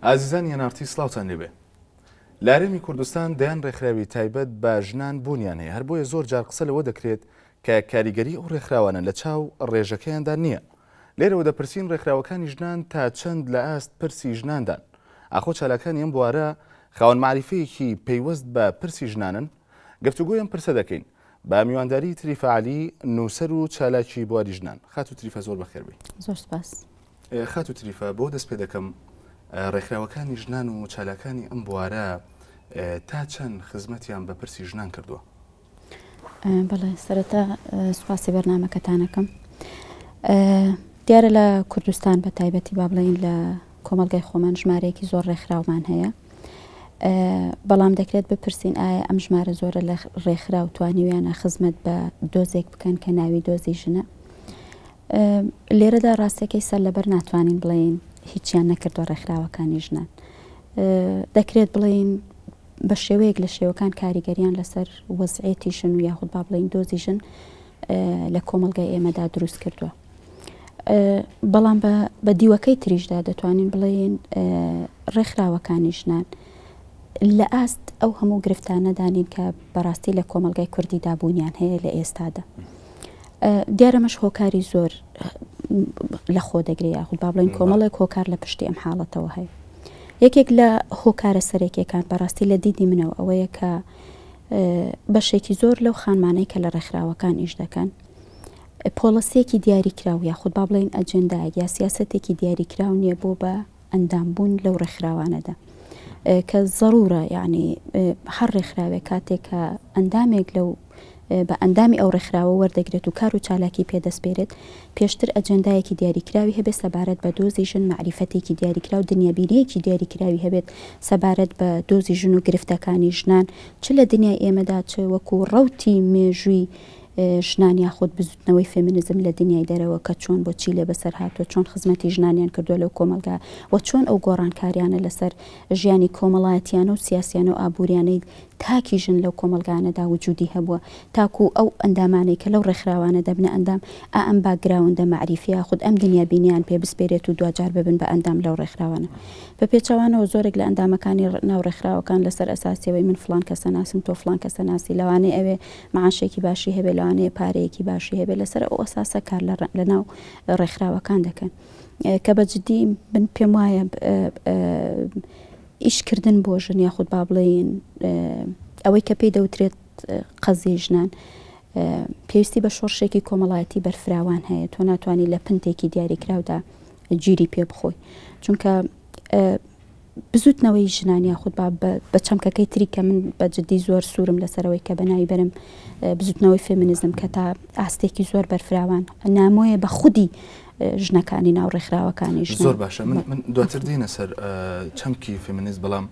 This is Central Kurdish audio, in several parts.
ئازیزانی هەنارتی سڵاوتان لێبێ. لارێمی کوردستان دەیان ڕێکخراوی تایبەت بە ژنان بوونیان هەیە، هەر بۆیە زۆر جار قسە لەوە دەکرێت کە کاریگەری ئەو ڕێکخراوانە لە چاو ڕێژەکەیاندا نییە. لێرەوە دەپرسین ڕێکخراوەکانی ژنان تا چەند لە ئاست پرسی ژناندان. ئاخۆ چالاکانی ئەم بوارە خاوەن معریفەیەکی پەیوەست بە پرسی ژنانن. گفتوگۆیان پرسە دەکەین بە میوانداری تریفە عەلی، نووسەر و چالاکی بواری ژنان. خات و تریفە زۆر بەخێربێ. زۆر سپاس. خات و تریفە بۆ دەست پێ دەکەم ڕێکخراوەکانی ژنان و چالاکانی ئەم بوارە تا چەند خزمەتیان بە پرسی ژنان کردووە؟ بەڵێ سەرەتا سوپاسی بەرنامەکەتانەکەم. دیارە لە کوردستان بە تایبەتی با بڵێین لە کۆمەڵگەی خۆمان ژمارەیەکی زۆر ڕێکخراومان هەیە، بەڵام دەکرێت بپرسین ئایا ئەم ژمارە زۆرە لە ڕێکخراو توانیویانە خزمەت بە دۆزێک بکەن کە ناوی دۆزی ژنە. لێرەدا ڕاستەکەی سەر لەبەر ناتوانین بڵێین هیچیان نەکردوە ڕێکخراوەکانی ژنان. دەکرێت بڵێین بە شێوەیەک لە شێوەکان کاریگەریان لەسەر وەزعێتی ژن و یاخود با بڵێین دۆزی ژن لە کۆمەڵگای ئێمەدا دروست کردووە. بەڵام بە دیوەکەی تریشدا دەتوانین بڵێین ڕێکخراوەکانی ژنان لە ئاست ئەو هەموو گرفتانە دانین کە بەڕاستی لە کۆمەڵگای کوردی دابوونیان هەیە لە ئێستادا. دیارەمەش هۆکاری زۆر لە خۆ دەگرێت، یاخود با بڵێن کۆمەڵێک هۆکار لە پشتی ئەم حاڵەتەوە هەیە. یەکێک لە هۆکارە سەرەکیەکان بەڕاستی لە دیدی منەوە ئەوەیە کە بەشێکی زۆر لەو خانمانەی کە لە ڕێکخراوەکان ئیش دەکەن پۆڵسیەکی دیاریکراو یاخود با بڵێن ئەجەندایەک یا سیاسەتێکی دیاریکراو نییە بۆ بە ئەندامبوون لەو ڕێکخراوانەدا کە ضرورە، یعنی هەر ڕێکخراوێک کاتێک کە ئەندامێک لەو بە ئەندامی ئەو ڕێکخراوە وەردەگرێت و کار و چالاکی پێدەستپێرێت، پێشتر ئەجەندایەکی دیاریکراوی هەبێت سەبارەت بە دۆزی ژن، معریفەتێکی دیاریکراو، دنیابینیەکی دیاریکراوی هەبێت سەبارەت بە دۆزی ژن و گرفتەکانی ژنان، چ لە دنیای ئێمەدا چ وەکو ڕەوتی مێژووی ژنان یاخود بزوتنەوەی فێمینیزم لە دنیای دەرەوە کە چۆن بۆچی لێ بەسەر هاتووە، چۆن خزمەتی ژنانیان کردووە لەو کۆمەلگا و چۆن ئەو گۆڕانکاریانە لەسەر ژیانی کۆمەڵایەتیانە و سیاسیانە و ئابوووریانەی تاکی ژن لەو کۆمەلگانەدا وجودی هەبووە، تاکو ئەو ئەندامانەی کە لەو ڕێکخراوانە دەبنە ئەندام ئەم باگراوندە معریفیا خود ئەم دنیابینیان پێ بسپێرێت و دوجار ببن بە ئەندام لەو ڕێکخراوانە. بە پێچەوانەوە زۆرێک لە ئەندامەکانی ناو ڕێکخراوەکان لەسەر ئەساسیەوەی من فلان کەسە ناسم تۆ فلان کەسە ناسی، لەوانەیە ئەوێ معاشێکی باشی هەبێ، لەوانەیە پارەیەکی باشی هەبێ، لەسەر ئەو ئەساسە کار لە ناو ڕێکخراوەکان دەکەن کە بەجددی من پێم وایە ئیشکردن بۆ ژن یاخود با بڵێین ئەوەی کە پێی دەوترێت قەزی ژنان پێویستی بە شۆڕشێکی کۆمەڵایەتی بەرفراوان هەیە. تۆ ناتوانانی لە پنتێکی دیاریکراودا گیری پێ بخۆی، چونکە بزوتنەوەی ژنان یاخود بە چەمکەکەی تری کە من بەجددی زۆر سوورم لەسەرەوەی کە بەناوی بەرم بزوتنەوەی فێمینیزم کە تا ئاستێکی زۆر بەرفراوان نامۆیە بە خودی ژنەکانی ناو ڕێکخراوەکانی زۆر باشە. من دواتر دێنە سەر چەمکی فێمینیزم، بەڵام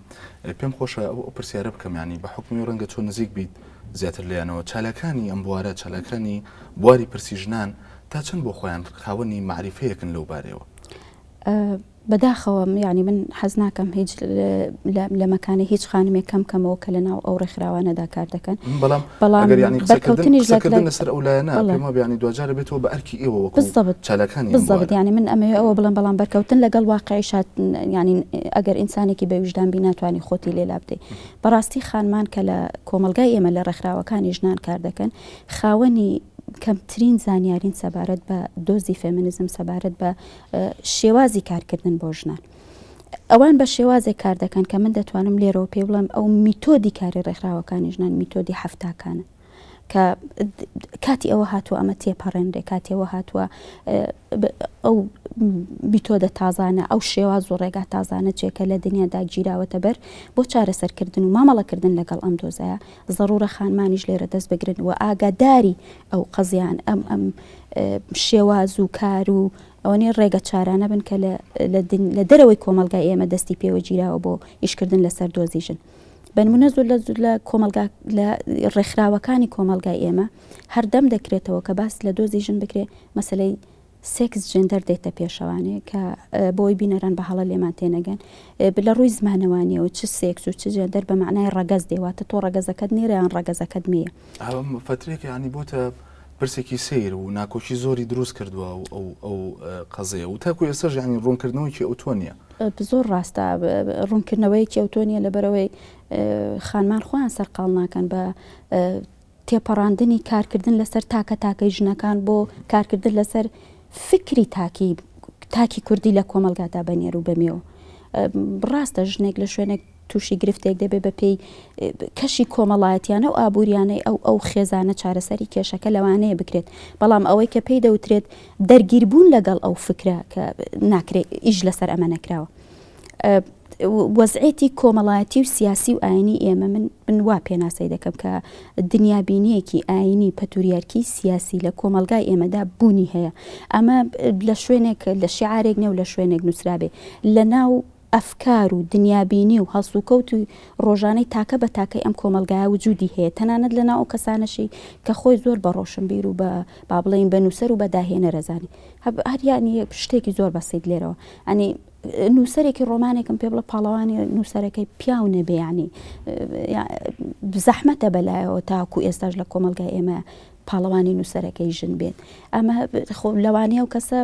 پێم خۆشە ئەو پرسیارە بکەم، ینی بە حکمی ڕەنگە چۆن نزیک بیت زیاتر لێیانەوە چالاکانی ئەم بوارە، چالاکانی بواری پرسی ژنان تا چەند بۆ خۆیان خاوەنی معریفەیەکن لەو بارەوە؟ بەداخەوە یعنی من حەز ناکەم هیچ لە مەکانی هیچ خانمێک کەمەوە کە لە ناو ئەو ڕێکخراوانەدا کار دەکەن، بەڵام بەرکەوتنیش لەسەر ئەو لایەنە پێمە بیانی دوجارە بێتەوە بە ئەرکی ئێوە وەکو چالاکانی بالضبط. یعنی من ئەمەوێ ئەوە بڵم، بەڵام بەرکەوتن لەگەڵ واقعیشات، ینی ئەگەر ئینسانێکی بە وجدان بی ناتوانانی خۆتی لێلا بدەیت. بەڕاستی خانمان کە لە کۆمەلگای ئێمە لە ڕێکخراوەکانی ژنان کار دەکەن خاوەنی کەمترین زانیارین سەبارەت بە دۆزی فێمینیزم، سەبارەت بە شێوازی کارکردن بۆ ژنان. ئەوان بە شێوازێک کار دەکەن کە من دەتوانم لێرەوە پێ بڵم ئەو میتۆدی کاری ڕێکخراوەکانی ژنان میتۆدی هەفتاکانە کە کاتی ئەوە هاتووە ئەمە تێپەڕێنرێ، کاتی ئەوە هاتووە ئەو میتۆدە تازانە، ئەو شێواز و ڕێگا تازانە چێکە لە دنیادا گیراوەتە بەر بۆ چارەسەرکردن و مامەڵەکردن لەگەڵ ئەم دۆزەیە، ضرورە خانمانیش لێرە دەست بگرن و ئاگاداری ئەو قەزیان ئەم شێواز و کار و ئەوەنێ ڕێگە چارانە بن کە لە دەرەوەی کۆمەلگای ئێمە دەستی پێوە گیراوە بۆ ئیشکردن لەسەر دۆزی ژن. بەنمونە زۆر لە کۆمەلگا لە ڕێکخراوەکانی کۆمەلگای ئێمە هەردەم دەکرێتەوە کە باس لە دۆزی ژن بکرێ، مەسەلەی سێکس جێندەر دێتە پێشەوانێ کە بۆی بینەران بە هەڵە لێمان تێنەگەن لە ڕووی زمانەوانیەوە چ سێکس و چ جێندەر بە معنای ڕەگەز دێواتە تۆ ڕەگەزەکەت نێرە یان ڕەگەزەکەت میە. فترێکی ینی بۆتە پرسێکی سیر و ناکۆشی زۆری دروست کردووە ئەو قەزەیە و تاکو ئێستاش ینی ڕوونکردنەوەیکی ئەو تۆ نییە. زۆر ڕاستە ڕوونکردنەوەیکی ئەوتۆنیە لەبەرەوەی خانمان خۆیان سەرقاڵ ناکەن بە تێپەڕاندنی کارکردن لەسەر تاکەی ژنەکان بۆ کارکردن لەسەر فکری تاکی کوردی لە کۆمەلگادا بەنێر و بەمێەوە ڕاستە ژنێک لە شوێنێک تووشی گرفتێک دەبێت بە پێی کەشی کۆمەڵایەتیانە و ئابوووریانەی ئەو خێزانە چارەسەری کێشەکە لەوانەیە بکرێت بەڵام ئەوەی کە پێی دەوترێت دەرگیربوون لەگەڵ ئەو فکرە کە ناکرێت ئیش لەسەر ئەمە نەکراوە وەزعێتی کۆمەڵایەتی و سیاسی و ئاینی ئێمە من وا پێناسەی دەکەم کە دنیابینیەکی ئاینی پەتوریارکی سیاسی لە کۆمەلگای ئێمەدا بوونی هەیە ئەمە لە شوێنێک لە شیعارێک نێو لە شوێنێک نووسرابێ لە ناو ئەفکار و دنیابینی و هەڵسوکەوت و ڕۆژانەی تاکە بە تاکەی ئەم کۆمەلگایە وجودی هەیە تەنانەت لە ناو ئەو کەسانەشی کە خۆی زۆر بە ڕۆشنبیر و بە با بڵێن بە نووسەر و بە داهێنە رەزانی هەریانی شتێکی زۆر بەسیت لێرەوە ئەنی نووسەرێکی ڕۆمانێکم پێ بڵە پاڵەوانی نووسەرەکەی پیاو نەبێ ینی زەحمەتە بەلایەوە تاکو ئێستاش لە کۆمەلگای ئێمە پاڵەوانی نووسەرەکەی ژن بێت ئەمە لەوانەیە و کەسە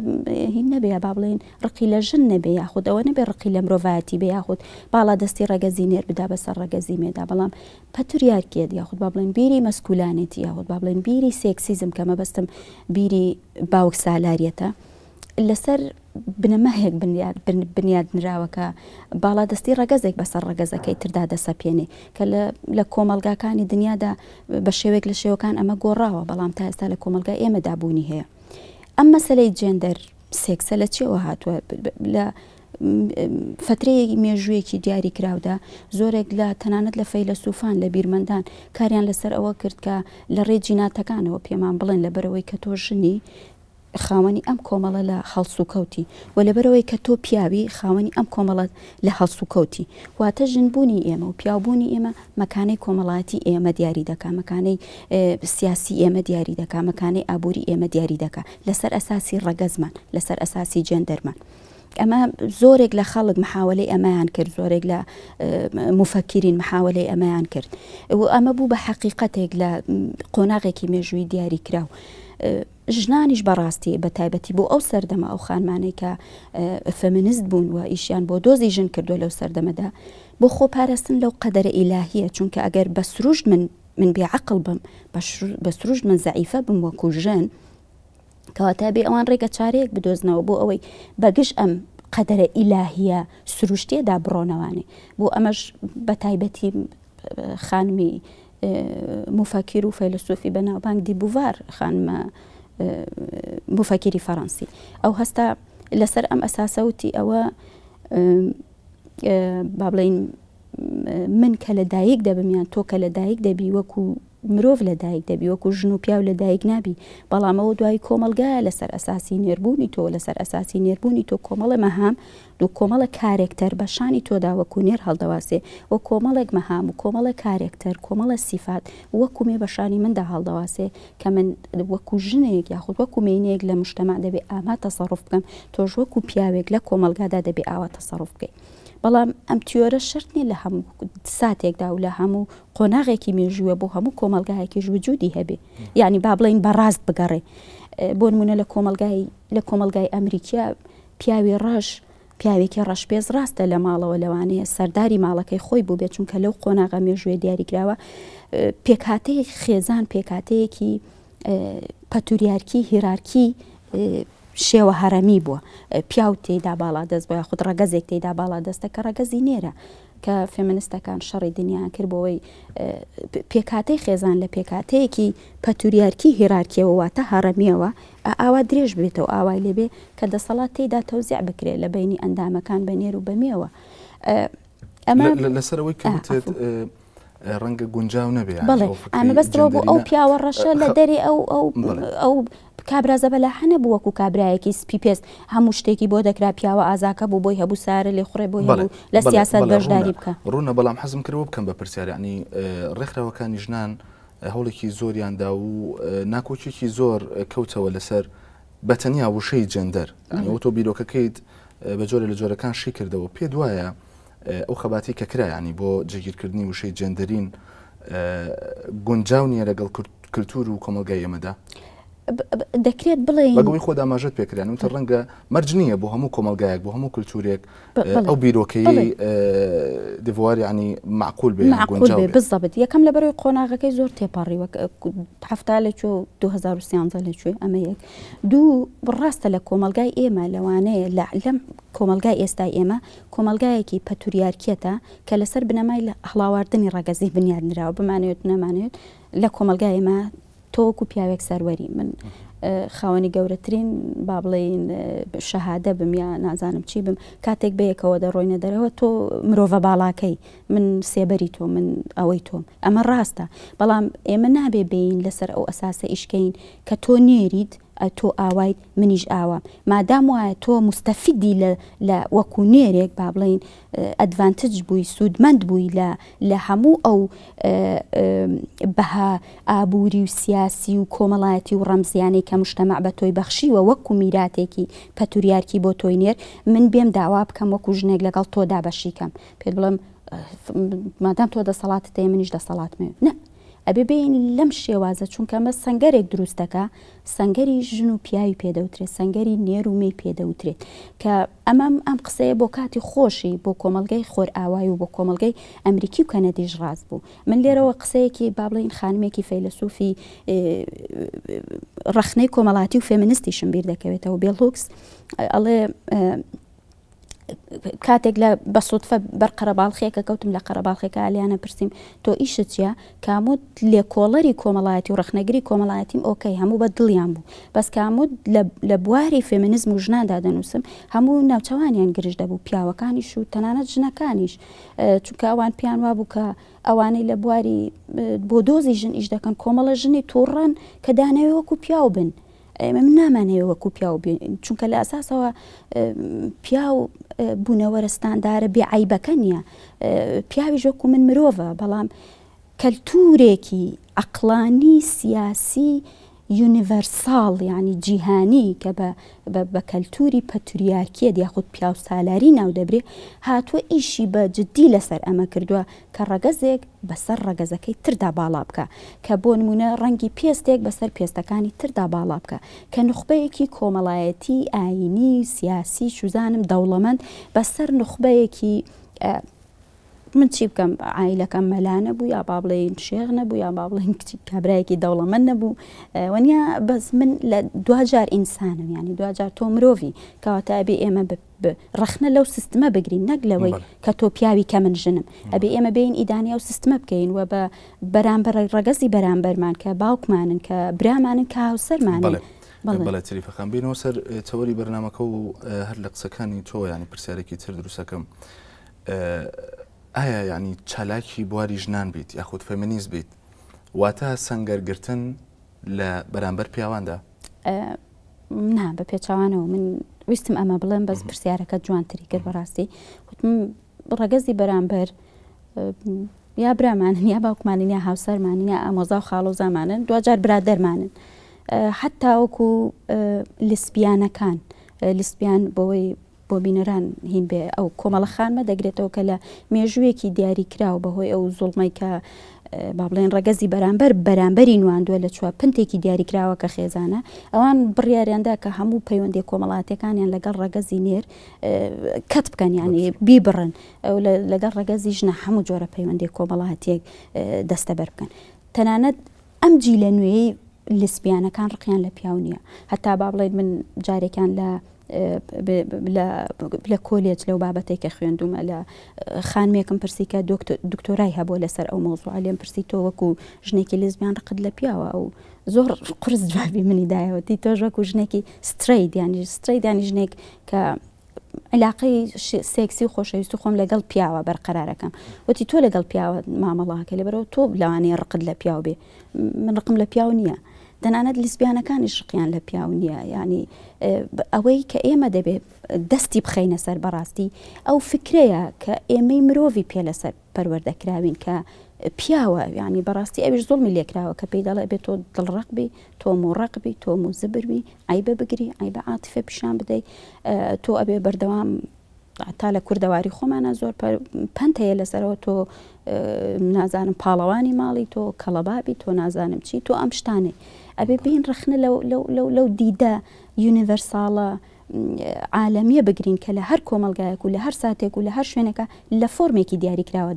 هین نەبێ با بڵێن ڕقی لە ژن نەبێ یاخود ئەوە نەبێ ڕقی لە مرۆڤایەتی بێ یاخود باڵا دەستی ڕەگەزی نێر بدا بەسەر ڕەگەزی مێدا بەڵام پەتوریارکێت یاخود با بڵێن بیری مەسکولانێتی یاخود با بڵێن بیری سێکسیزم کە مەبەستم بیری باوک سالاریەتە لەسەر بنەمەهێک بنیادنراوەکە باڵا دەستی ڕەگەزێک بەسەر ڕەگەزەکەی تردا دەسەپێنێ کە لە کۆمەلگاکانی دنیادا بە شێوێک لە شێوەکان ئەمە گۆڕاوە بەڵام تا ئێستا لە کۆمەلگای ئێمەدا بوونی هەیە ئەم مەسەلەی جێندەر سێکسە لە چێوە هاتووە لە فترەیەکی مێژوویەکی دیاری کراودا زۆرێک لە تەنانەت لە فەیلسوفان لە بیرمەندان کاریان لەسەر ئەوە کرد کە لە ڕێ جیناتەکانەوە پێمان بڵێن لەبەرەوەی کە تۆ ژنی خاوەنی ئەم کۆمەڵە لە هەڵسوکەوتی و لەبەرەوەی کە تۆ پیاوی خاوەنی ئەم کۆمەڵەت لە هەڵسوکەوتی واتە ژنبوونی ئێمە و پیاوبوونی ئێمە مەکانەی کۆمەڵایەتی ئێمە دیاری دەکا مەکانەی سیاسی ئێمە دیاری دەکا مەکانەی ئابووری ئێمە دیاری دەکا لەسەر ئەساسی ڕەگەزمان لەسەر ئەساسی جێندەرمان ئەمە زۆرێک لە خەڵک محاولەی ئەمەیان کرد زۆرێک لە مفەکرین محاولەی ئەمەیان کرد و ئەمە بوو بە حەقیقەتێک لە قۆناغێکی مێژووی دیاری کراو ژنانیش بەڕاستی بە تایبەتی بۆ ئەو سەردەمە ئەو خانمانەی کە فەمینیست بوون و ئیشیان بۆ دۆزی ژن کردو لەو سەردەمەدا بۆ خۆپاراستن لەو قەدەرە ئیلاهیە چونکە ئەگەر بە سروشت من بێعەقڵ بم بە سروشت من زەعیفە بم وەکو ژن کەواتە بێ ئەوان ڕێگە چارەیەک بدۆزنەوە بۆ ئەوەی بەگشت ئەم قەدەرە ئیلاهیە سروشتێدا بڕۆنەوانێ بۆ ئەمەش بە تایبەتی خانمی مفەکر و فەیلسوفی بەناوبانگ دیبوڤار خانمە مفەکری فەڕەنسی ئەو هەستا لەسەر ئەم ئەساسەوتی ئەوە با بڵێن من کە لە دایک دەبمیان تۆ کە لە دایک دەبی وەکو مرۆڤ لە دایک دەبی وەکو ژن و پیاو لە دایک نابی بەڵامەوە دوای کۆمەلگایە لەسەر ئەساسی نێربوونی تۆ لەسەر ئەساسی نێربوونی تۆ کۆمەڵە مەهام دو کۆمەڵە کارێکتەر بەشانی تۆدا وەکو نێر هەڵدەواسێ وە کۆمەڵێک مەهام و کۆمەڵە کارێکتەر کۆمەڵە سیفات وەکو مێ بەشانی مندا هەڵدەواسێ کە من وەکو ژنێک یاخود وەکو مێنەیەک لە مشتەما دەبێ ئاما تەسەڕف بکەم تۆش وەکو پیاوێک لە کۆمەلگادا دەبێ ئاوا تەسەڕف بکەیت بەڵام ئەم تیۆرە شرت نیە لە هەموو ساتێکدا و لە هەموو قۆناغێکی مێژووە بۆ هەموو کۆمەلگایەکیش وجودی هەبێ یعنی با بڵێن بەڕاست بگەڕێ بۆ نمونە لە کۆمەلگای ئەمریکا پیاوی ڕەش پیاوێکی ڕەشپێز ڕاستە لە ماڵەوە لەوانەیە سەرداری ماڵەکەی خۆی بوو بێت چونکە لەو قۆناغە مێژوێ دیاریکراوە پێکهاتەیە خێزان پێکهاتەیەکی پەتوریارکی هیرارکی شێوە هەرەمی بووە پیاو تێیدا باڵا دەست بۆ یاخود ڕەگەزێک تێیدا باڵا دەستە کە ڕەگەزی نێرە کە فێمینیستەکان شەڕی دنیایان کرد بۆەوەی پێکهاتەی خێزان لە پێکهاتەیەکی پەتوریارکی هیرارکیەوە واتە هەرەمیەوە ئاوا درێژ بێتەوە ئاوای لێبێ کە دەسەڵات تێیدا تەوزیع بکرێت لە بینی ئەندامەکان بەنێر و بەمێوە ئەمە لەسەرەوەی کەوتێت ڕەنگە گونجاو نەبێ بڵێ ئەمە بەستەوە بۆ ئەو پیاوە ڕەشە لە دەری ئەو کابرازە بەلاحە نەبوو وەکو کابرایەکی سپی پێست هەموو شتێکی بۆ دەکرا پیاوە ئازاکە بوو بۆی هەبوو سارە لێ خوڕێ بۆی هەبوو لە سیاست بەشداری بکە ڕوونە بەڵام حەزم کردەوە بکەم بە پرسیارانی ڕێکخراوەکانی ژنان هەوڵێکی زۆریاندا و ناکۆچێکی زۆر کەوتەوە لەسەر بەتەنیا وشەی جەندەر ئەوە تۆ بیرۆکەکەیت بە جۆرە لە جۆرەکان شی کردەوە پێ دوایە ئەو خەباتی کە کرایانی بۆ جێگیرکردنی وشەی جەندەرین گونجاو نیە لەگەڵ کلتور و کۆمەلگای ئێمەدا دەکرێت بڵێن بەگەڵی خۆ داماژت پێکرێن وتە ڕەنگە مەرج نییە بۆ هەموو کۆمەلگایەک بۆ هەموو کولتورێک ئەو بیرۆکەی دیڤوار ینی معقول بێ بزەبت یەکەم لە بەرەوەی قۆناغەکەی زۆر تێپەڕی وەک هەفتا لەکوێ 2013 لەکوێ ئەمە یەک دوو ڕاستە لە کۆمەلگای ئێمە لەوانەیە لەم کۆمەلگای ئێستای ئێمە کۆمەلگایەکی پەتوریارکێتە کە لەسەر بنەمای لە هەڵاواردنی ڕەگەزی بنیادنراوە بمانێت نەمانێت لە کۆمەلگای ئێمە تۆکو پیاوێک سەروەری من خاوەنی گەورەترین با بڵێن شەهادە بم یا نازانم چی بم کاتێک بەیەکەوە دەڕۆینە دەرەوە تۆ مرۆڤە باڵاکەی من سێبەری تۆ من ئەوەی تۆم ئەمە ڕاستە بەڵام ئێمە نابێ بین لەسەر ئەو ئەساسە ئیشکەین کە تۆ نێریت تۆ ئاوایت منیش ئاوام مادام وایە تۆ مستەفیدی لە وەکو نێرێک با بڵێن ئەدڤانتج بووی سوودمەند بووی لە هەموو ئەو بەها ئابووری و سیاسی و کۆمەڵایەتی و ڕەمزیانەی کە مجتەمع بە تۆی بەخشیوە وەکو میراتێکی پەتوریارکی بۆ تۆی نێر من بێم داوا بکەم وەکو ژنێک لەگەڵ تۆدا بەشیکەم پێت بڵم مادام تۆ دەسەڵاتت هەیە منیش دەسەڵاتمێ نە ئەبێ بین لەم شێوازە چونکە ئەمە سەنگەرێک دروستەکە سەنگەری ژن و پیاوی پێدەوترێت سەنگەری نێر و مێی پێدەوترێت کە ئەم قسەیە بۆ کاتی خۆشی بۆ کۆمەلگەی خۆر ئاوایی و بۆ کۆمەلگەی ئەمریکی و کەنەدیش ڕاست بوو من لێرەوە قسەیەکی با بڵێن خانمێکی فەیلسوفی ڕەخنەی کۆمەڵاتی و فێمینیستیشم بیر دەکەوێتەوە بێل هوکس ئەڵێ کاتێک لە بە سوودفە بەرقەرەباڵخێکە کەوتم لە قەرەباڵخێکە ئالیانە پرسییم تۆ ئیشت چیە کامود لێکۆڵەری کۆمەڵایەتی و ڕەخنەگری کۆمەڵایەتیم ئۆکەی هەموو بە دڵیان بوو بەس کامود لە بواری فێمینیزم و ژنادا دەنووسم هەموو ناوچەوانیان گرژ دەبوو پیاوەکانیش و تەنانەت ژنەکانیش چونکە ئەوان پیان وابوو کە ئەوانەی لە بواری بۆ دۆزی ژن ئیش دەکەن کۆمەڵە ژنی تووڕەن کە دانەوێ وەکو پیاو بن من نامانەوە وەکو پیاو بین چونکە لە ئەساسەوە پیاو بوونەوەرە ستاندارە بێعیبەکە نییە پیاویش وەکو من مرۆڤە بەڵام کەلتورێکی عەقڵانی سیاسی یونیڤەرساڵ ینی جیهانی کە بە کەلتوری پەتوریارکیە یاخود پیاو سالاری ناو دەبرێ هاتووە ئیشی بە جددی لەسەر ئەمە کردووە کە ڕەگەزێک بەسەر ڕەگەزەکەی تردا باڵا بکە کە بۆ نمونە ڕەنگی پێستێک بەسەر پێستەکانی تردا باڵا بکە کە نخبەیەکی کۆمەڵایەتی ئاینی سیاسی شوزانم دەوڵەمەند بەسەر نخبەیەکی من چی بکەم عیلەکەم مەلا نەبوو یا با بڵێن شێغ نەبوو یا با بڵێن کابرایەکی دەوڵەمەند نەبوو وەنیا بەس من لە دوجار ئینسانم ینی دوجار تۆ مرۆڤی کەواتە ئەبێ ئێمە ڕەخنە لەو سیستمە بگرین نەک لەوەی کە تۆ پیاوی کە من ژنم ئەبێ ئێمە بین ئیدانیا و سیستمە بکەین و بە بەرامبەر ڕەگەزی بەرامبەرمان کە باوکمانن کە برامانن کە هاوسەرمانن بەڵێ تەریفەکان بینەوە سەر تەوەری بەرنامەکە و هەر لە قسەکانی تۆ ینی پرسیارێکی تر دروستەکەم ئایا ینی چالاکی بواری ژنان بیت یاخود فێمینیست بیت واتە سەنگەرگرتن لە بەرامبەر پیاواندا نا بە پێچوانەوە من ویستم ئەمە بڵێم بەس پرسیارەکە جوانتری کرد بەڕاستی وتم ڕەگەزی بەرامبەر یا برامانن یا باوکمانن یا هاوسەرمانن یا ئامۆزا و خاڵۆزامانن دوجار برادەرمانن حتا وەکو لیسبیانەکان لیسبیان بۆی بۆ بینەران هین بێ ئەو کۆمەڵە خانمە دەگرێتەوە کە لە مێژوویەکی دیاری کراوە بەهۆی ئەو زوڵمەی کە با بڵێن ڕەگەزی بەرامبەری نواندووە لە چوە پنتێکی دیاری کراوە کە خێزانە ئەوان بڕیاریاندا کە هەموو پەیوەندی کۆمەڵاتەکانیان لەگەڵ ڕەگەزی نێر کەت بکەن یانی بیبڕن ئەو لەگەڵ ڕەگەزی ژنە هەموو جۆرە پەیوەندی کۆمەڵاتێک دەستەبەر بکەن تەنانەت ئەم جی لە نوێی لیسبیانەکان ڕقیان لە پیاو نییە هەتا با بڵێن من جارێکان لە کۆلێج لەو بابەتێک کە خوێندومە لە خانمێکم پرسی کە دکتۆرای هەبوو لەسەر ئەو مۆزوع لێم پرسی تۆ وەکو ژنێکی لیزبیان ڕقت لە پیاوە ئەو زۆر قرس جوابی منی دایەوەتی تۆ وەکو ژنێکی سترەیت ینی ژنێک کە علاقەی سێکسی و خۆشەویست و خۆم لەگەڵ پیاوە بەرقەرارەکەم وتی تۆ لەگەڵ پیاوە مامەڵاکە لەبەرەوە تۆ لەوانەیە ڕقت لە پیاو بێ من ڕقم لە پیاو نییە تەنانەت لیسبیانەکانی شقیان لە پیاو نییە ینی ئەوەی کە ئێمە دەبێت دەستی بخەینە سەر بەڕاستی ئەو فکرەیە کە ئێمەی مرۆڤی پێ لەسەر پەروەردەکراوین کە پیاوە ینی بەڕاستی ئەویش زوڵمی لێکراوە کە پێی دەڵێ بێت تۆ دڵڕق بی تۆ موڕق بی تۆ موزبر بی عیبە بگری عیبە عاتیفە پیشان بدەی تۆ ئەبێ بەردەوام تا لە کوردەواری خۆمانە زۆر پەند هەیە لەسەرەوە تۆ نازانم پاڵەوانی ماڵی تۆ کەڵەبابی تۆ نازانم چی تۆ ئەم شتانەی ئەبێ بین ڕخنە لەو دیدە یونیڤەرساڵە عالەمیە بگرین کە لە هەر کۆمەلگایەک و لە هەر ساتێک و لە هەر شوێنەکە لە فۆرمێکی دیاریکراوە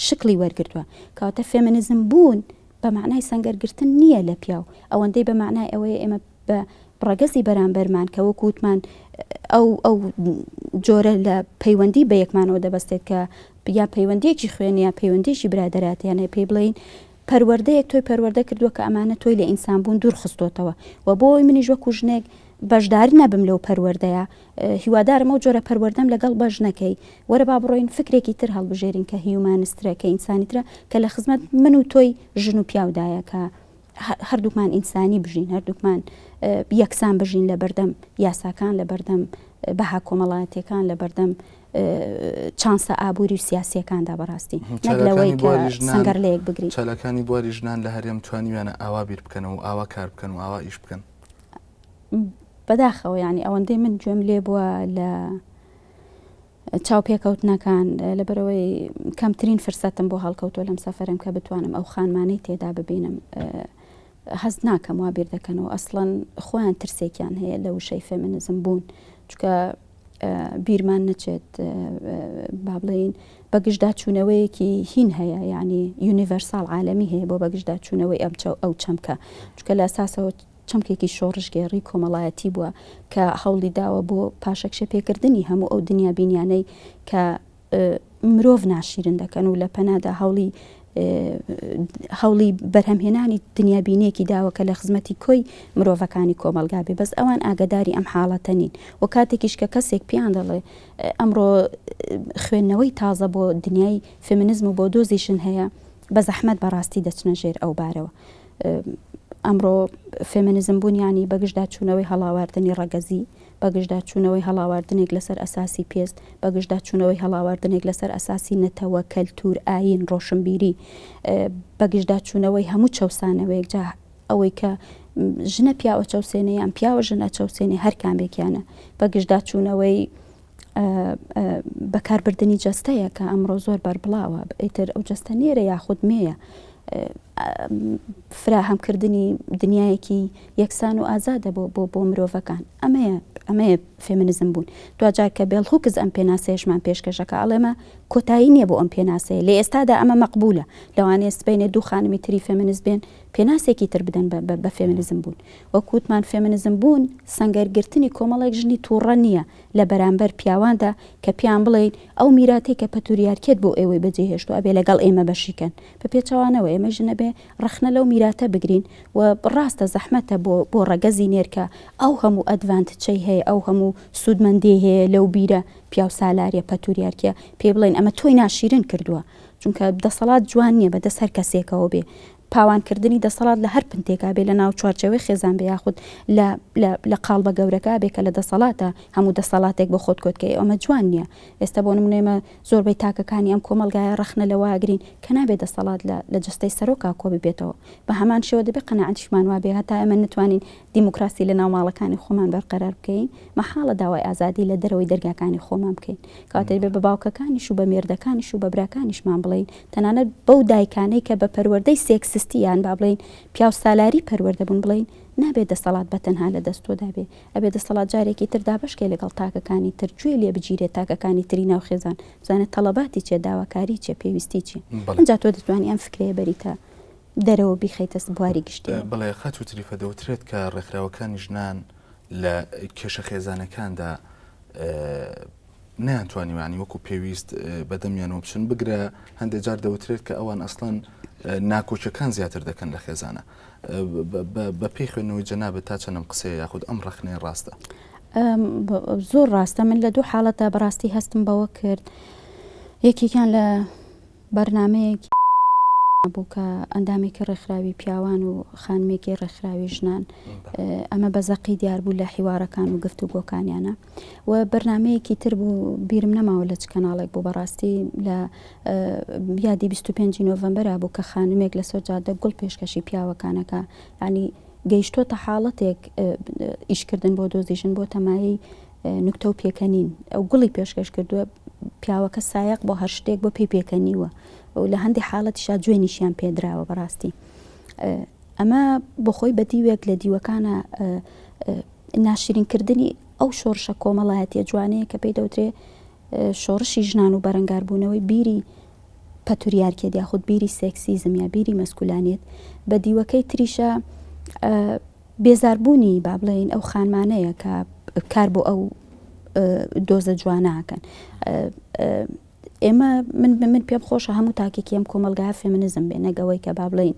شکلی وەرگرتووە کەواتە فێمینیزم بوون بە معنای سەنگەرگرتن نییە لە پیاو ئەوەندەی بە معنای ئەوەیە ئێمە بە ڕەگەزی بەرامبەرمان کە وەکووتمان ئەو جۆرە لە پەیوەندی بە یەکمانەوە دەبەستێت کە یا پەیوەندیەکی خوێن یا پەیوەندیشی برادەراتیانە پێی بڵین پەروەردەیەک تۆی پەروەردە کردووە کە ئەمانە تۆی لە ئینسان بوون دوور خستۆتەوە و بۆی منیش وەکو ژنێک بەشداری نەبم لەو پەروەردەیە هیوادارم ئەو جۆرە پەروەردەم لەگەڵ بەش نەکەی وەرە با بڕۆین فکرێکی تر هەڵبژێرین کە هیومانسترە کە ئینسانیترە کە لە خزمەت من و تۆی ژن و پیاودایە کە هەردووکمان ئینسانی بژین هەردووکمان یەکسان بژین لە بەردەم یاساکان لە بەردەم بەها کۆمەڵایەتیەکان لە بەردەم چانسە ئابووری و سیاسیەکاندا بەڕاستی نەک لەوەی کە سەنگەر لە یەک بگرین چالەکانی بواری ژنان لە هەرێم توانیویانە ئاوا بیر بکەنەوە و ئاوا کار بکەن و ئاوا ئیش بکەن بەداخەوە ینی ئەوەندەی من گوێم لێ بووە لە چاوپێکەوتنەکان لەبەرەوەی کەمترین فرسەتم بۆ هەڵکەوتۆ لەم سەفەرم کە بتوانم ئەو خانمانەی تێدا ببینم هەز ناکەم وا بیر دەکەنەوە ئەسڵەن خۆیان ترسێکیان هەیە لە وشەی فێمینیزم بوون چکە بیرمان نەچێت با بڵێین بەگشتدا چوونەوەیەکی هین هەیە ینی یونیڤەرساڵ عالەمی هەیە بۆ بەگشتدا چوونەوەی ئەو چەمکە چکە لە ئەساسەوە چەمکێکی شۆڕژگێڕی کۆمەڵایەتی بووە کە هەوڵی داوە بۆ پاشەکشە پێکردنی هەموو ئەو دنیا بینیانەی کە مرۆڤ ناشیرن دەکەن و لە پەنادا هەوڵی بەرهەمهێنانی دنیابینێکی داوە کە لە خزمەتی کۆی مرۆڤەکانی کۆمەلگا بێ بەس ئەوان ئاگداری ئەم حاڵەتە نین و کاتێکیش کە کەسێک پیان دەڵێ ئەمڕۆ خوێندنەوەی تازە بۆ دنیای فێمینیزم و بۆ دۆزیشن هەیە بە زەحمەت بەڕاستی دەچنە ژێر ئەو بارەوە ئەمڕۆ فێمینیزم بوونیانی بەگشتدا چوونەوەی هەڵاواردنی ڕەگەزی بەگشتدا چوونەوەی هەڵاواردنێک لەسەر ئەساسی پێست بەگشتدا چوونەوەی هەڵاواردنێک لەسەر ئەساسی نەتەوە کەلتور ئاین ڕۆشنبیری بەگشتدا چوونەوەی هەموو چەوسانەوەیەک جا ئەوەی کە ژنە پیاوە چەوسێنێ یان پیاوە ژنە چەوسێنێ هەر کامێکیانە بەگشتدا چوونەوەی بەکاربردننی جەستەیە کە ئەمڕۆ زۆر بەربڵاوە ئیتر ئەو جەستە نێرە یاخود مێیە فراهەمکردنی دنیایەکی یەکسان و ئازادە بۆ مرۆڤەکان ئەمەیە فێمینیزم بوون دوجار کە بێڵهوکز ئەم پێناسەیەشمان پێشکەشەکە ئەڵێمە کۆتایی نییە بۆ ئەم پێناسەیە لە ئێستادا ئەمە مەقبولە لەوانەیە سبەینێ دوو خانمی تری فێمینیست بێن پێناسێکی تر بدەن بە فێمینیزم بوون وەکووتمان فێمینیزم بوون سەنگەرگرتنی کۆمەڵێک ژنی تووڕە نییە لە بەرامبەر پیاواندا کە پیان بڵێن ئەو میراتی کە پەتوریارکێت بۆ ئێوەی بەجێهێشتووە ئەبێ لەگەڵ ئێمە بەشیکەن بە پێچەوانەوە ئێمە ژنە بێ ڕخنە لەو میراتە بگرین و ڕاستە زەحمەتە بۆ ڕەگەزی نێرکە ئەو هەموو ئەدڤانتجەی هەیە ئەو هەموو سوودمەندی هەیە لەو بیرە پیاو سالاریە پەتوریارکە پێ بڵێن ئەمە تۆی ناشیرن کردووە چونکە دەسەڵات جوان نییە بەدەست هەر کەسێکەوە بێ پاوانکردنی دەسەڵات لە هەر پنتێکا بێ لە ناو چوارچەوەی خێزان بێ یاخود لە قاڵبە گەورەکە بێ کە لە دەسەڵاتە هەموو دەسەڵاتێک بە خۆت کۆتکەی ئەمە جوان نییە ئێستا بۆ نمونێمە زۆربەی تاکەکانی ئەم کۆمەلگایە ڕخنە لەواگرین کە نابێت دەسەڵات لە جستەی سەرۆکا کۆ ببێتەوە بە هەمان شێوە دەبێت قەنەعەتیشمان وا بێ هەتا ئەمە نتوانین دیموکراسی لە ناو ماڵەکانی خۆمان بەرقەرار بکەین مەحاڵە داوای ئازادی لە دەرەوەی دەرگاکانی خۆمان بکەین کاتێک بێ بە باوکەکانیش و بە مێردەکانیش و بە براکانیشمان بڵین تەنانەت بەو دایکانەی کە بە پەروەردەی سێکسیستیان با بڵین پیاو سالاری پەروەردە بوون بڵین نابێت دەسەڵات بەتەنها لە دەستۆدا بێ ئەبێ دەسەڵات جارێکی تر دابشکێ لەگەڵ تاکەکانی تر گوێ لێ بگیرێت تاکەکانی تری ناو خێزان بزانێت تەڵەباتی چێ داواکاری چێ پێویستی چی ئەنجا تۆ دەتوانی ئەم فکرەیە بەریتە دەرەوە بیخەیتە بواری گشتێ بڵێ خەت و تریفە دەوترێت کە ڕێکخراوەکانی ژنان لە کێشە خێزانەکاندا نەیانتوانیوانی وەکو پێویست بەدەمیانەوە بچن بگرە هەندێک جار دەوترێت کە ئەوان ئەسڵەن ناکۆچەکان زیاتر دەکەن لە خێزانە بە پێی خوێنەوەی جەنابەت تا چەندەم قسەیە یاخود ئەم ڕەخنەیە ڕاستە زۆر ڕاستە من لە دوو حاڵەتە بەڕاستی هەستم بەوە کرد یەکێکیان لە بەرنامەیەکی بوو کە ئەندامێکی ڕێکخراوی پیاوان و خانمێکی ڕێکخراوی ژنان ئەمە بەزەقی دیار بوو لە حیوارەکان و گفتوگۆکانیانە و بەرنامەیەکی تر بوو بیرم نەماوە لە چ کەناڵێک بوو بەڕاستی لە یادی 25 نۆڤەمبەرا بوو کە خانمێک لە سەر جادە گوڵ پێشکەشی پیاوەکانەکە ینی گەیشتۆتە حاڵەتێک ئیشکردن بۆ دۆزیژن بۆ تەمایی نوکتە و پێکەنین ئەو گوڵی پێشکەش کردووە پیاوەکە سایق بۆ هەر شتێک بۆ پێی پێکەنیوە و لە هەندێک حاڵەتیشا جوێنیشیان پێدراوە بەڕاستی ئەمە بۆ خۆی بە دیوێک لە دیوەکانە ناشرینکردنی ئەو شۆڕشە کۆمەڵایەتیە جوانەیە کە پێی دەوترێ شۆڕشی ژنان و بەرەنگاربوونەوەی بیری پەتوریارکێت یاخود بیری سێکسیزم یا بیری مەسکولانیت بە دیوەکەی تریشە بێزاربوونی با بڵێن ئەو خانمانەیە کە کار بۆ ئەو دۆزە جواناکەن ئێمە من پێم خۆشە هەموو تاکێکی ئەم کۆمەلگای فێمینیزم بێ نەگەوەی کە با بڵێن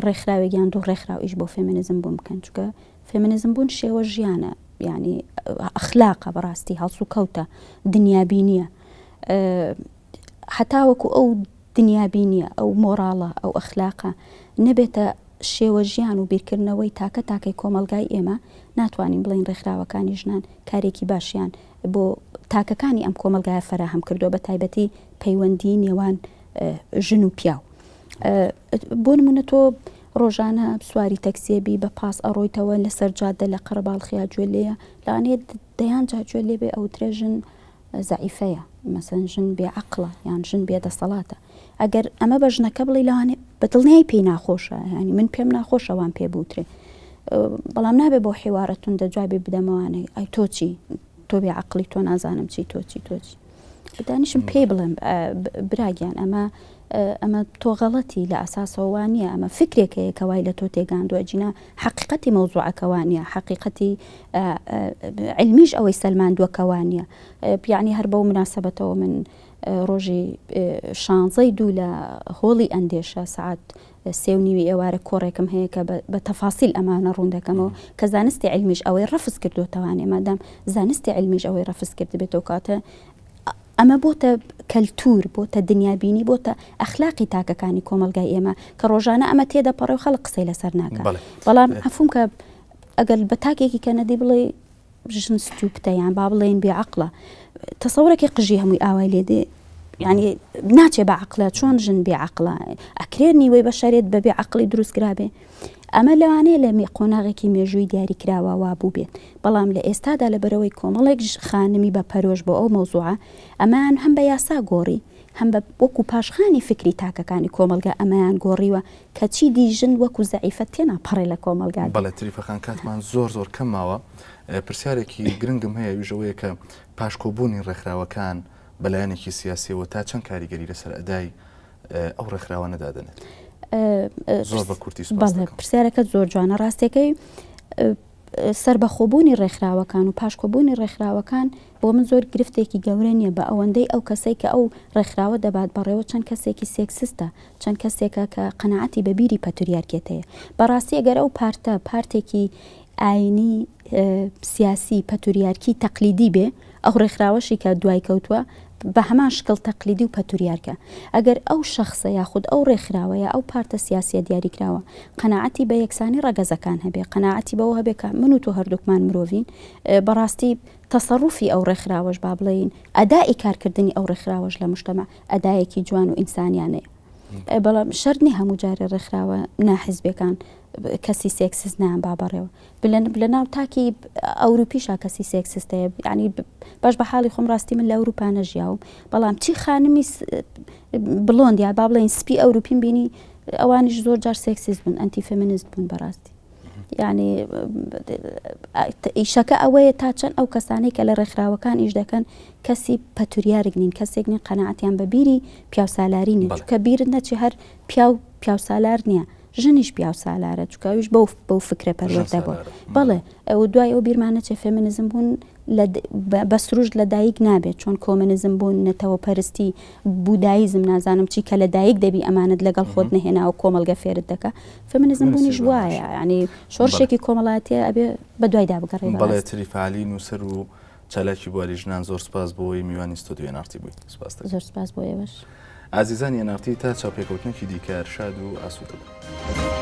ڕێکخراوێکیان دوو ڕێکخراویش بۆ فێمینیزم بوو بکەن چونکە فێمینیزم بوون شێوە ژیانە ینی ئەخلاقە بەڕاستی هەڵس و کەوتە دنیابینیە هەتاوەکو ئەو دنیابینیە ئەو مۆراڵە ئەو ئەخلاقە نەبێتە شێوە ژیان و بیرکردنەوەی تاکەی کۆمەلگای ئێمە ناتوانین بڵین ڕێکخراوەکانی ژنان کارێکی باشیان بۆ تاکەکانی ئەم کۆمەلگایە فەراهم کردووە بە تایبەتی پەیوەندی نێوان ژن و پیاو بۆ نمونە تۆ ڕۆژانە سواری تەکسیێبی بە پاس ئەڕۆیتەوە لەسەر جادە لە قەرەباڵخیا گوێ لێیە لەوانێت دەیان جا گوێ لێ بێ ئەو درێژن زعیفەیە مەسەن ژن بێعەقڵە یان ژن بێدەسەڵاتە ئەگەر ئەمە بە ژنەکە بڵی لەوانێ بەدڵنیای پێی ناخۆشە ینی من پێم ناخۆشەوان پێ بوترێ بەڵام نابێ بۆ حیوارەتون دەجوابێ بدەمەوانەی ئەی تۆچی تۆ بێعەقڵی تۆ نازانم چی تۆچی بدانیشم پێی بڵێم براگیان ئەمە تۆ غەڵەتی لە ئاساسەوانیە ئەمە فکرێکەیە کەوای لە تۆ تێگاندووە جینا حقیقەتی مەوزوعەکەوانیە حقیقەتی علمیش ئەوەی سەلماندووەکەوانیە یعنی هەر بەو مناسبەتەوە من ڕۆژی 16 دوو لە هۆڵی ئەندێشە سعات 3:30 ئێوارە کۆڕێکم هەیە کە بە تەفاسیل ئەمانە ڕوون دەکەمەوە کە زانستی علمیش ئەوەی ڕەفز کردوتەوانێ مادام زانستی علمیش ئەوەی ڕەفز کرد بێتەوە کاتە ئەمە بۆتە کەلتور بۆتە دنیابینی بۆتە ئەخلاقی تاکەکانی کۆمەلگای ئێمە کە ڕۆژانە ئەمە تێدەپەڕێ و خەڵک قسەی لەسەر ناکە بەڵام هەفوم کە ئەگەر بە تاکێکی کە نەدی بڵێ ژن ستوپتەیان با بڵێن بێعەقڵە تەسەورێکی قژی هەمووی ئاوای لێدێ ینی ناچێ بە عەقڵە چۆن ژن بێعەقڵە ئەکرێت نیوەی بە شەرێت بە بێعەقڵی دروستکرابێ ئەمە لەوانەیە لە قۆناغێکی مێژووی دیاری کراوە وا بوو بێت بەڵام لە ئێستادا لە بەرەوەی کۆمەڵێک خانمی بە پەرۆش بۆ ئەو مەوزوعە ئەمان هەم بە یاسا گۆڕی هەم بە وەکو پاشخانی فکری تاکەکانی کۆمەلگا ئەمایان گۆڕیوە کە چی دیژن وەکو زەعیفەت تێنا پەڕێ لە کۆمەلگا بەڵێ تریفەکان کاتمان زۆر کەم ماوە پرسیارێکی گرنگم هەیە ویژەوەیە کە پاشکۆبوونی ڕێکخراوەکان بەلایەنێکی سیاسیەوە تا چەند کاریگەری لەسەر ئەدای ئەو ڕێکخراوانە دادەنێت زۆر بە کورتی سوپاس دەکەم. پرسیارەکەت زۆر جوانە ڕاستیەکەی سربەخۆبوونی ڕێکخراوەکان و پاشکۆبوونی ڕێکخراوەکان بۆ من زۆر گرفتێکی گەورە نیە بە ئەوەندەی ئەو کەسەی کە ئەو ڕێکخراوە دەبات بەڕێوە چەند کەسێکی سێکسستە چەند کەسێکە کە قەنەعەتی بە بیری پەتوریارکێتەیە بەڕاستی ئەگەر ئەو پارتێکی ئاینی سیاسی پەتوریارکی تەقلیدی بێ ئەو ڕێکخراوەشی کە دوای کەوتووە بە هەمان شکل تەقلیدی و پەتوریارکە ئەگەر ئەو شەخصە یاخود ئەو ڕێکخراوەیە ئەو پارتە سیاسیە دیاریکراوە قەنەعەتی بە یەکسانی ڕەگەزەکان هەبێ قەنەعەتی بەوە هەبێ کە من و تۆ هەردووکمان مرۆڤین بەڕاستی تەسەڕوفی ئەو ڕێکخراوەش با بڵێین ئەدای کارکردنی ئەو ڕێکخراوەش لە مجتەمع ئەدایەکی جوان و ئینسانیانەیە بەڵام شەرنی هەموو جارێ ڕێکخراوە ناحیزبەکان کەسی سێکسس نان بابەڕێەوە بلە ناو تاکی ئەوروپیشا کەسی سێکسستەیە ینی باش بە حاڵی خۆم ڕاستی من لە ئەوروپا نەژیاوم بەڵام چی خانمی بڵۆند یا با بڵێن سپی ئەوروپین بینی ئەوانیش زۆر جار سێکسیست بوون ئەنتی فێمینیست بوون بەڕاستی یعنی ئیشەکە ئەوەیە تا چەند ئەو کەسانەی کە لە ڕێکخراوەکان ئیش دەکەن کەسی پەتوریارێک نین کەسێک نین قەنەعەتیان بە بیری پیاوسالاری نین چونکە بیرت نەچی هەر پیاوسالار نییە ژنیش پیاو سالارە چکاویش بەو فکرە پەروەردە بووە بەڵێ ئەو دوای ئەو بیرمانە چێ فێمینیزم بوون بە سروش لە دایک نابێت چۆن کۆمەنیزم بوون نەتەوە پەرستی بودایزم نازانم چی کە لە دایک دەبی ئەمانت لەگەڵ خۆت نەهێناوە کۆمەلگە فێرت دەکە فێمینیزم بوونیش وایە ینی شۆڕشێکی کۆمەڵاتیە ئەبێ بە دوایدا بگەڕێ بەڵێ تریفعالی نووسەر و چالاکی بواری ژنان زۆر سپاس بۆەوەی میوانی ستۆدیۆ نارتی بووی زۆر سپاس بۆ ئێوەش عزیزانی نارتی تا چاپێکەوتنێکی دیکە شاد و ئاسوودە بوو.